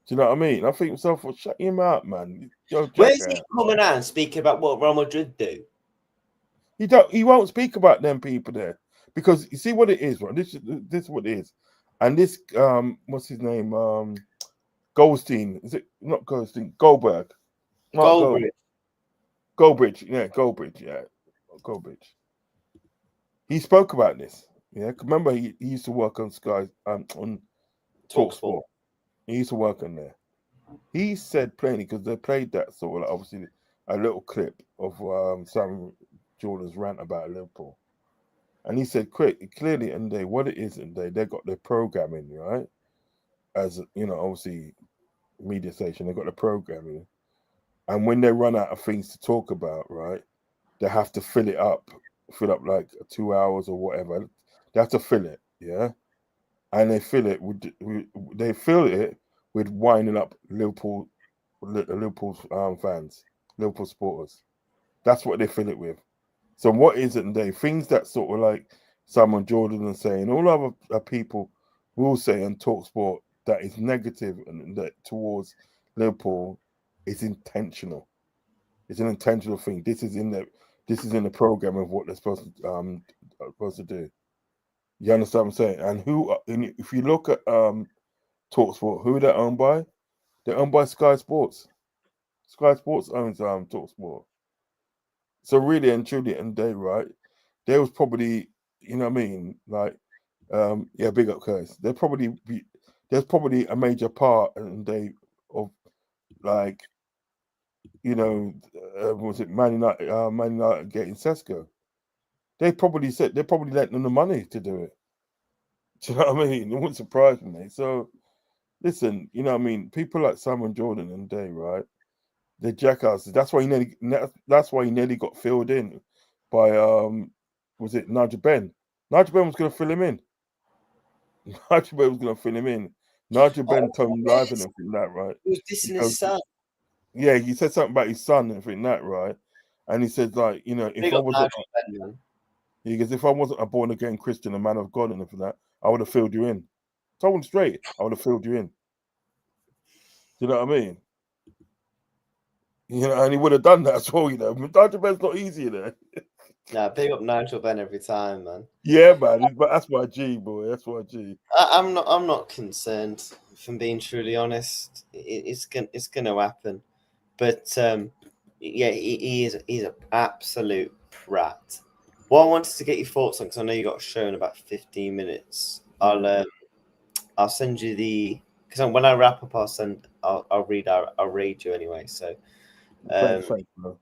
Do you know what I mean? I think myself, well, shut him out, man. Where's he coming out and speaking about what Real Madrid do? He won't speak about them people there because you see what it is, right? This is what it is, and this what's his name? Goldstein, is it not Goldstein? Goldberg, Goldbridge. Goldbridge, yeah, Goldbridge, yeah, Goldbridge. He spoke about this. Yeah, remember he used to work on Sky on Talksport. He used to work on there. He said plainly, because they played that sort of like, obviously a little clip of Sam Jordan's rant about Liverpool, and he said clearly, and what it is, and they got their programming right, as you know, obviously media station, they got the programming, and when they run out of things to talk about, right, they have to fill up like 2 hours or whatever. They have to fill it, yeah, and they fill it with winding up Liverpool fans, Liverpool supporters. That's what they fill it with. So what is it, and things that sort of like Simon Jordan and saying, all other people will say on Talksport that is negative and that towards Liverpool is intentional. It's an intentional thing. This is in the program of what they're supposed to do. You understand what I'm saying? And if you look at Talksport, who they're owned by? They're owned by Sky Sports. Sky Sports owns Talksport. So really and truly, and right, there was probably, you know what I mean, like, yeah, big up Curtis. There's probably a major part and of like, you know, was it Man United getting Sesko? They probably lent them the money to do it. Do you know what I mean? It wouldn't surprise me. So listen, you know what I mean? People like Simon Jordan and right? They're jackasses. That's why he nearly got filled in by was it Nigel Ben? Nigel Ben was going to fill him in. Nigel Ben was going to fill him in. Nigel Ben told him live and everything that, right? He was dissing his son. Yeah, he said something about his son and everything that, right? And he said, like, you know, if I wasn't a born again Christian, a man of God and everything that, I would have filled you in. Told him straight, I would have filled you in. Do you know what I mean? You know, and he would have done that as well, you know. Nigel Ben's not easy, you know. Nah, big up Nigel Ben every time, man. Yeah, man. But that's my G, boy. That's my G. I'm not concerned, if I'm being truly honest. It's gonna happen. But Yeah, he's an absolute prat. What I wanted to get your thoughts on, because I know you got a show in about 15 minutes. I'll send you because when I wrap up, I'll read you anyway. So Thanks, bro.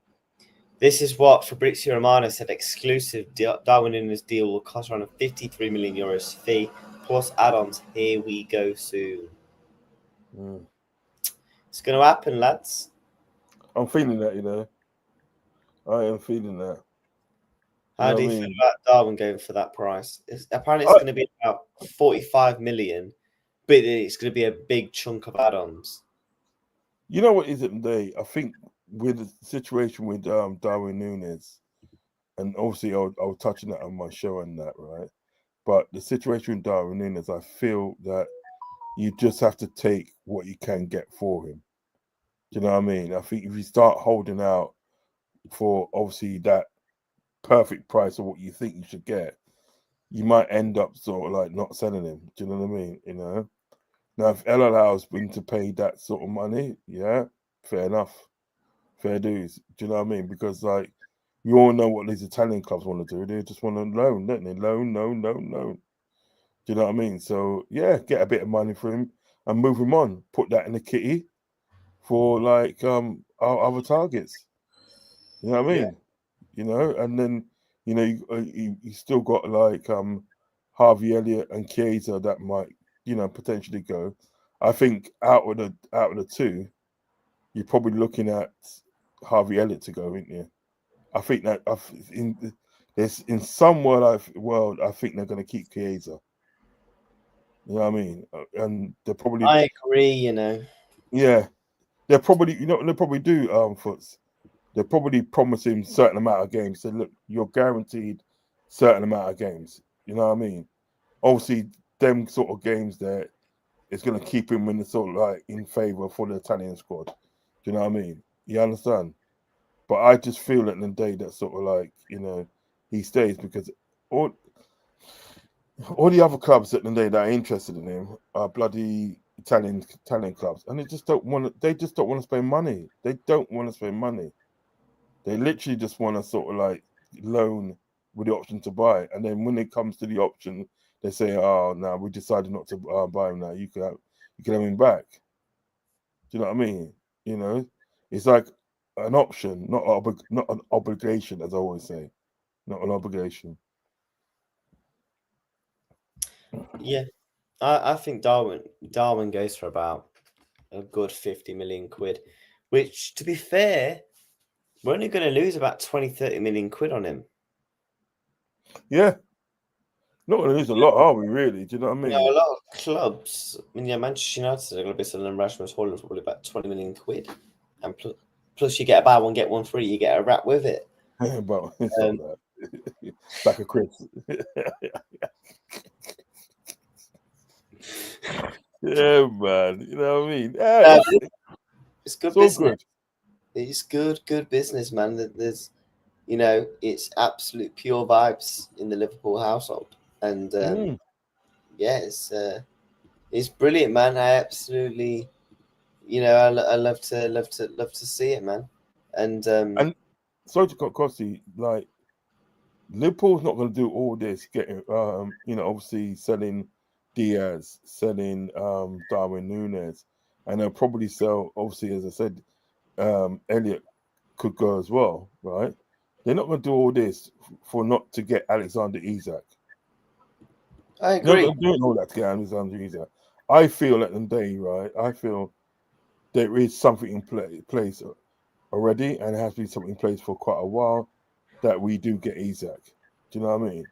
this is what Fabrizio Romano said. Exclusive Darwin Nunez deal will cost around €53 million fee plus add-ons. Here we go soon. It's going to happen, lads. I'm feeling that, you know. I am feeling that. How do you feel about Darwin going for that price? Apparently, it's going to be about 45 million, but it's going to be a big chunk of add-ons. You know what is it today? I think with the situation with Darwin Nunez, and obviously I'll touch on that on my show and that, right? But the situation with Darwin Nunez, I feel that you just have to take what you can get for him. Do you know what I mean? I think if you start holding out for obviously that perfect price of what you think you should get, you might end up sort of like not selling him. Do you know what I mean? You know. Now, if El Hilal's willing to pay that sort of money, yeah, fair enough, fair dues. Do you know what I mean? Because like you all know what these Italian clubs want to do. They just want to loan, don't they? Loan. Do you know what I mean? So yeah, get a bit of money for him and move him on. Put that in the kitty for like our other targets. You know what I mean? Yeah. You know, and then you know you still got like Harvey Elliott and Chiesa that might potentially go. I think out of the two, you're probably looking at Harvey Elliott to go, aren't you? I think that in some world I think they're going to keep Chiesa. You know what I mean? And they're probably. I agree. You know. Yeah, they're probably. You know what they probably do. Foots. They're probably promising certain amount of games. So look, you're guaranteed certain amount of games. You know what I mean? Obviously, them sort of games there, it's going to keep him in the sort of like in favour for the Italian squad. Do you know what I mean? You understand? But I just feel at the day that sort of like he stays because all the other clubs at the day that are interested in him are bloody Italian clubs, and they just don't want to. They just don't want to spend money. They don't want to spend money. They literally just want to sort of like loan with the option to buy, and then when it comes to the option, they say, "Oh, no, we decided not to buy him now. You can have him back." Do you know what I mean? You know, it's like an option, not an obligation, as I always say, not an obligation. Yeah, I think Darwin goes for about a good 50 million quid, which, to be fair, we're only going to lose about 20-30 million quid on him. Yeah. Not going to lose a lot, are we, really? Do you know what I mean? A lot of clubs, Manchester United are going to be selling Rasmus Højlund for probably about 20 million quid. And plus you get a buy one, get one free, you get a wrap with it. But it's not that. Back of Chris. Yeah, man. You know what I mean? Yeah, it's good so business. good. It's good business, man. There's, it's absolute pure vibes in the Liverpool household, and yeah, it's brilliant, man. I absolutely, I love to see it, man. And sorry to cut Costy, like Liverpool's not going to do all this, getting obviously selling Diaz, selling Darwin Nunez, and they'll probably sell. Obviously, as I said, Elliot could go as well, right? They're not going to do all this for not to get Alexander Isak. I agree. They're doing all that to get Alexander Isak. I feel at the day, right? I feel there is something in place already, and it has been something in place for quite a while that we do get Isak. Do you know what I mean?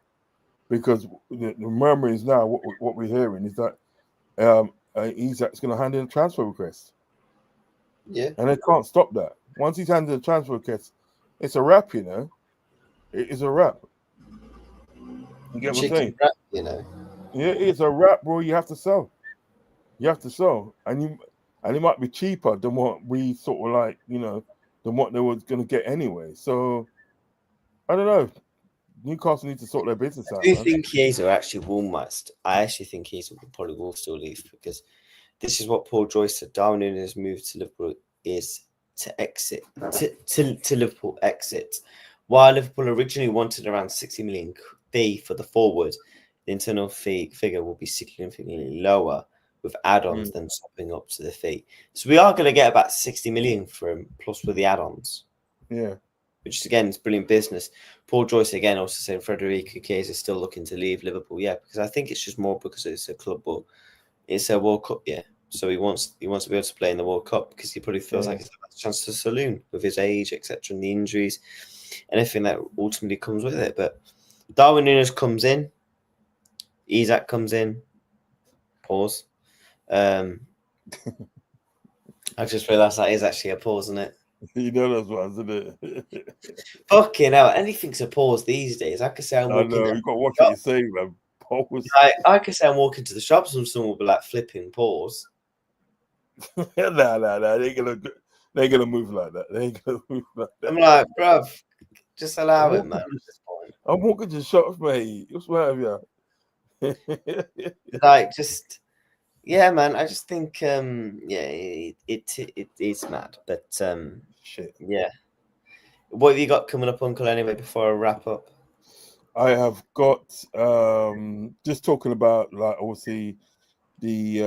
Because the murmur is now what we're hearing is that Isak's going to hand in a transfer request. Yeah, and they can't stop that. Once he's handed a transfer request, it's a wrap. You know, it is a wrap. You get what I'm saying? Wrap, Yeah, it's a wrap, bro. You have to sell. You have to sell, and it might be cheaper than what we sort of like, than what they were going to get anyway. So I don't know. Newcastle need to sort their business out. Do you think Chiesa actually must? I actually think Chiesa probably will still leave because this is what Paul Joyce said. Darwin Nunez' move to Liverpool is to exit to Liverpool exit. While Liverpool originally wanted around 60 million fee for the forward, the internal fee figure will be significantly lower with add-ons than topping up to the fee. So we are going to get about 60 million for him, plus with the add-ons. Yeah. Which again is brilliant business. Paul Joyce again also saying Federico Chiesa is still looking to leave Liverpool. Yeah, because I think it's just more because it's a club, but it's a World Cup. Yeah, so he wants to be able to play in the World Cup because he probably feels like it's the best chance to saloon with his age, etc., and the injuries, and everything that ultimately comes with it. But Darwin Nunez comes in, Isak comes in. Pause. I just realised that is actually a pause, isn't it? You know those ones, isn't it? Fucking hell, anything's a pause these days. I could say I'm I walking. know, you got to watch what you're saying, man. Pause. I could say I'm walking to the shops and someone will be like flipping pause. Nah, they ain't gonna move like that. They ain't gonna move like that. I'm like, bruv, just allow it, man. I'm walking to the shops, mate. What's wrong with you? Like, just yeah, man. I just think yeah, it is mad, but Shit. yeah. What have you got coming up, Uncle? Anyway, before I wrap up, I have got just talking about like obviously the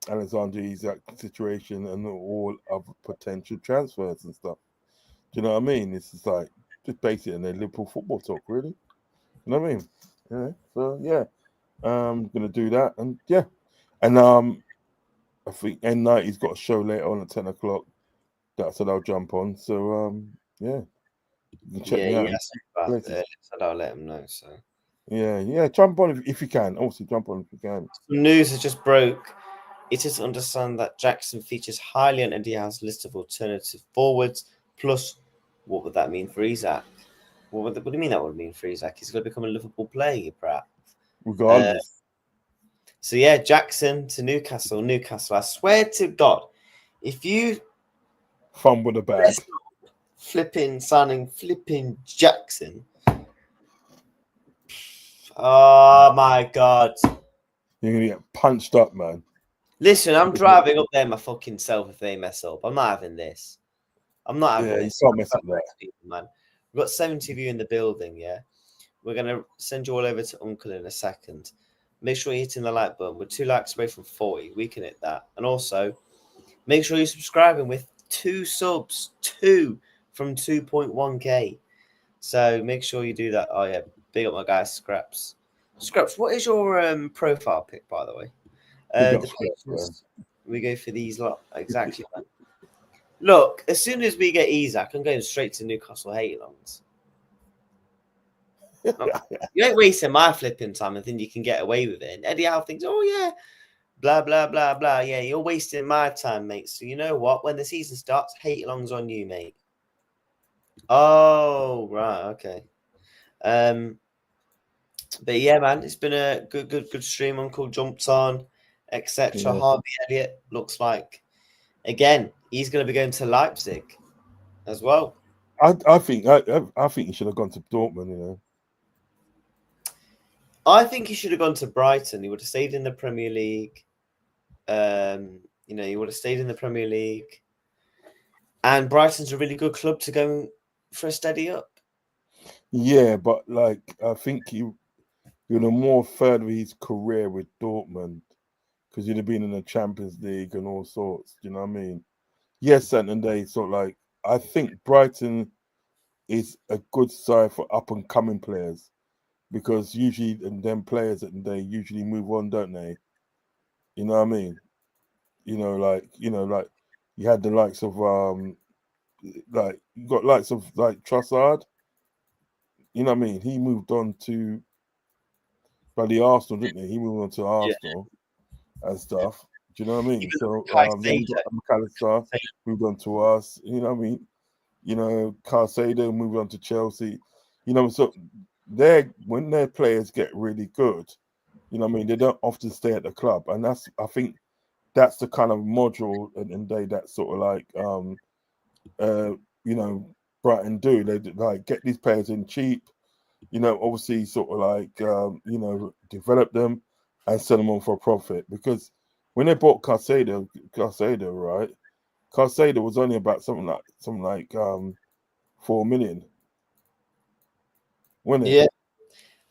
Alexander Isak situation and all of potential transfers and stuff. Do you know what I mean? It's just like just basically in a Liverpool football talk, really. You know what I mean? Yeah. So yeah, I'm gonna do that, and yeah, and I think N90's got a show later on at 10 o'clock. That I said I'll jump on. So yeah, you can check me out. I'll let him know. So yeah, jump on if you can. Also, jump on if you can. Some news has just broke. It is to understand that Jackson features highly on Eddie Howe's list of alternative forwards. Plus, what would that mean for Isak? What do you mean that would mean for Isak? He's going to become a Liverpool player, you brat. Regardless. So yeah, Jackson to Newcastle. Newcastle. I swear to God, if you fumble the bag, signing Jackson. Oh my God. You're gonna get punched up, man. Listen, I'm driving up there myself if they mess up. I'm not having this. I'm not having this. You can't mess up that. People, man. We've got 70 of you in the building, yeah? We're going to send you all over to Uncle in a second. Make sure you're hitting the like button. We're 2 likes away from 40. We can hit that. And also, make sure you're subscribing with 2 subs. 2 from 2.1k. So make sure you do that. Oh, yeah. Big up my guy, Scraps. Scraps, what is your profile pic, by the way? We go for these lot. Exactly, man. Look, as soon as we get Isak, I'm going straight to Newcastle hate-alongs. You ain't wasting my flipping time and think you can get away with it. And Eddie Howe thinks, oh, yeah, blah, blah, blah, blah. Yeah, you're wasting my time, mate. So you know what? When the season starts, hate-alongs on you, mate. Oh, right, okay. But yeah, man, it's been a good stream. Uncle jumped on, etc. Yeah. Harvey Elliott looks like, again, he's going to be going to Leipzig as well. I think he should have gone to Dortmund, you know. I think he should have gone to Brighton. He would have stayed in the Premier League. You know, he would have stayed in the Premier League. And Brighton's a really good club to go for a steady up. Yeah, but like I think he would have more further his career with Dortmund because he'd have been in the Champions League and all sorts. Do you know what I mean? Yes, and they sort of like I think Brighton is a good side for up and coming players because usually them players that they usually move on, don't they? You know what I mean? You know, like you had the likes of like you got likes of like Trossard. You know what I mean? He moved on to the Arsenal, didn't he? He moved on to Arsenal and stuff. Do you know what I mean? So then you got McAllister moved on to us. You know what I mean? You know, Caicedo moved on to Chelsea. You know, so when their players get really good, you know what I mean, they don't often stay at the club. And I think that's the kind of module and they that sort of like you know, Brighton do. They like get these players in cheap, you know, obviously sort of like you know, develop them and sell them on for a profit. Because when they bought Caicedo, right, Caicedo was only about something like 4 million, wasn't it? Yeah.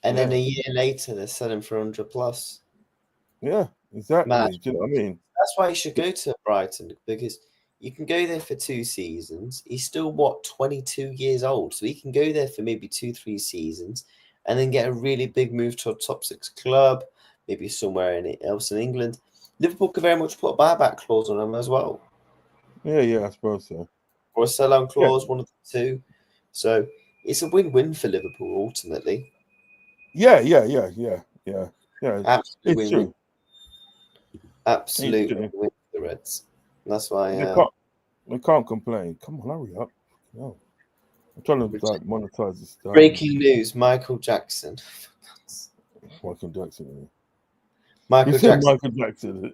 And Yeah. then a year later, they're selling for 100 plus. Yeah, exactly. Mad. Do you know what I mean? That's why you should go to Brighton, because you can go there for 2 seasons. He's still, 22 years old. So he can go there for maybe 2-3 seasons and then get a really big move to a top 6 club, maybe somewhere else in England. Liverpool could very much put a buyback clause on him as well, Yeah, I suppose so. or a sell-on Yeah. clause, one of the two. So it's a win-win for Liverpool ultimately. Yeah. Absolute It's win-win. true. Absolute It's true. win for the Reds. That's why They can't complain. Come on, hurry up. No. I'm trying to like monetize this stuff. breaking news: Michael Jackson. Michael Jackson. Michael You said Jackson. Michael Jackson.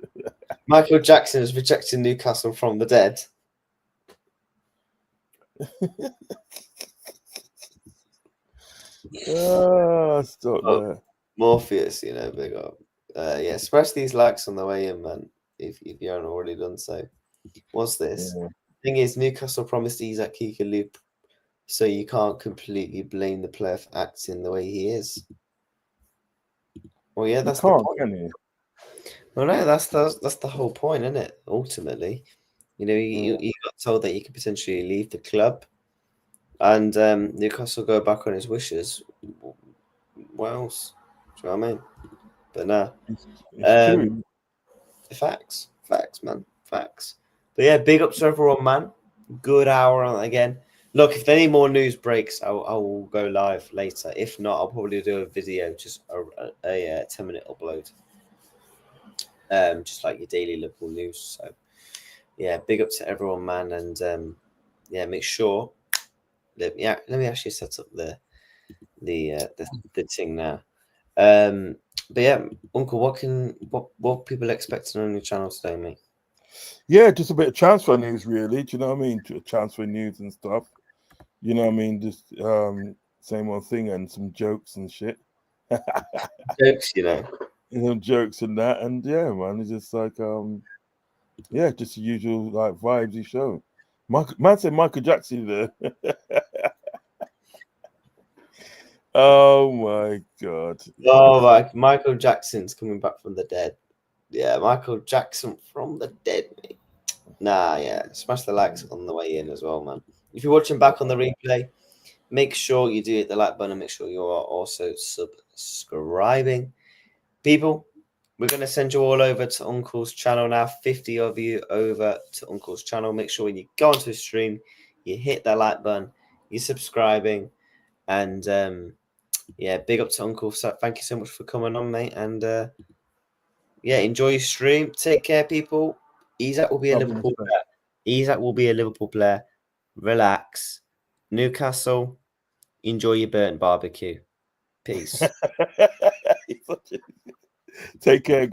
Michael Jackson is rejecting Newcastle from the dead. Stop there. Morpheus, big up. Yeah, smash these likes on the way in, man. If you haven't already done so. What's this? Yeah. Thing is, Newcastle promised Isak he could leave, so you can't completely blame the player for acting the way he is. Well, yeah, that's the point. Can you? Well, no, that's the whole point, isn't it? Ultimately, he got told that he could potentially leave the club, and Newcastle go back on his wishes. What else? Do you know what I mean? But no, It's true. facts, man, facts. But yeah, big ups to everyone, man. Good hour on again. Look, if any more news breaks, I will go live later. If not, I'll probably do a video, just a 10-minute upload. Just like your daily Liverpool news. So yeah, big up to everyone, man, and yeah, make sure. Let me actually set up the thing now. But yeah, Uncle, what people expecting on your channel today, mate? Yeah, just a bit of transfer news, really. Do you know what I mean? Transfer news and stuff. You know what I mean? Just same old thing, and some jokes and shit. Jokes, Jokes and that, and yeah, man, it's just like yeah, just the usual like vibesy show. Man said Michael Jackson there. Oh my god! Oh, Michael Jackson's coming back from the dead. Yeah, Michael Jackson from the dead, mate. Nah, yeah, smash the likes on the way in as well, man. If you're watching back on the replay, make sure you do hit the like button. Make sure you are also subscribing. People, we're going to send you all over to Uncle's channel now. 50 of you over to Uncle's channel. Make sure when you go onto the stream, you hit that like button, you're subscribing, and yeah, big up to Uncle. So thank you so much for coming on, mate. And yeah, enjoy your stream. Take care, people. Isak will be a Liverpool player. Isak will be a Liverpool player. Relax. Newcastle, enjoy your burnt barbecue. Peace. Take care, guys.